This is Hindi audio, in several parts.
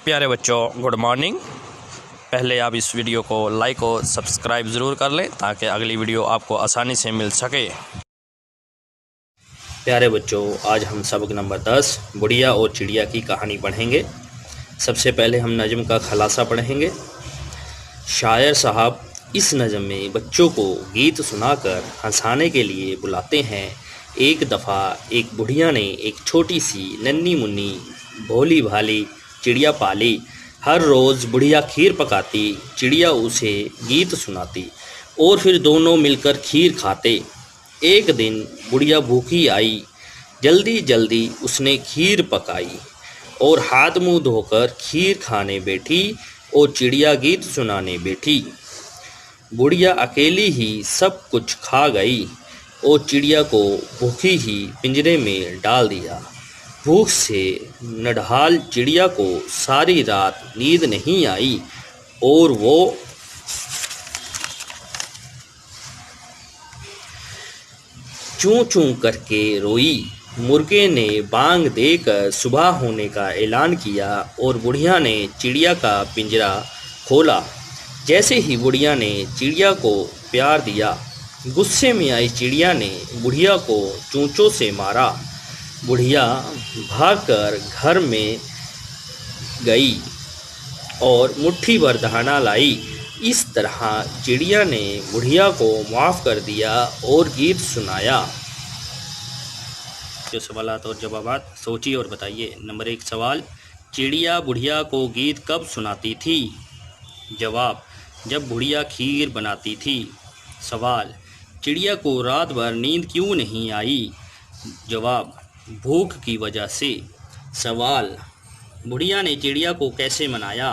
प्यारे बच्चों, गुड मॉर्निंग। पहले आप इस वीडियो को लाइक और सब्सक्राइब ज़रूर कर लें ताकि अगली वीडियो आपको आसानी से मिल सके। प्यारे बच्चों, आज हम सबक नंबर 10 बुढ़िया और चिड़िया की कहानी पढ़ेंगे। सबसे पहले हम नज़म का खलासा पढ़ेंगे। शायर साहब इस नज़म में बच्चों को गीत सुनाकर हंसाने के लिए बुलाते हैं। एक दफ़ा एक बुढ़िया ने एक छोटी सी नन्ही मुन्नी भोली भाली चिड़िया पाली। हर रोज़ बुढ़िया खीर पकाती, चिड़िया उसे गीत सुनाती और फिर दोनों मिलकर खीर खाते। एक दिन बुढ़िया भूखी आई, जल्दी जल्दी उसने खीर पकाई और हाथ मुंह धोकर खीर खाने बैठी और चिड़िया गीत सुनाने बैठी। बुढ़िया अकेली ही सब कुछ खा गई और चिड़िया को भूखी ही पिंजरे में डाल दिया। भूख से नढाल चिड़िया को सारी रात नींद नहीं आई और वो चूं चूं करके रोई। मुर्गे ने बांग देकर सुबह होने का ऐलान किया और बुढ़िया ने चिड़िया का पिंजरा खोला। जैसे ही बुढ़िया ने चिड़िया को प्यार दिया, गुस्से में आई चिड़िया ने बुढ़िया को चोंचों से मारा। बुढ़िया भागकर घर में गई और मुट्ठी भर दाना लाई। इस तरह चिड़िया ने बुढ़िया को माफ़ कर दिया और गीत सुनाया। जो सवालात और जवाबात सोचिए और बताइए। नंबर 1 सवाल, चिड़िया बुढ़िया को गीत कब सुनाती थी? जवाब, जब बुढ़िया खीर बनाती थी। सवाल, चिड़िया को रात भर नींद क्यों नहीं आई? जवाब, भूख की वजह से। सवाल, बुढ़िया ने चिड़िया को कैसे मनाया?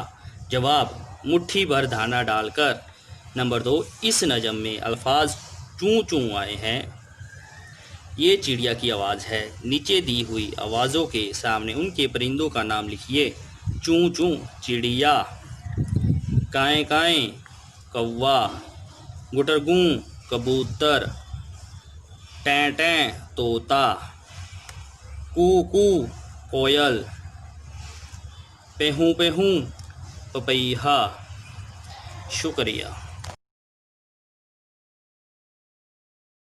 जवाब, मुट्ठी भर दाना डालकर। नंबर 2, इस नज़म में अल्फाज चूं चूं आए हैं। ये चिड़िया की आवाज़ है। नीचे दी हुई आवाज़ों के सामने उनके परिंदों का नाम लिखिए। चूं चूं चिड़िया, काएं काएं कौवा, गुटरगूं कबूतर, टें टें तोता, कू कू कोयल, पेहू पेहू पपैया। शुक्रिया।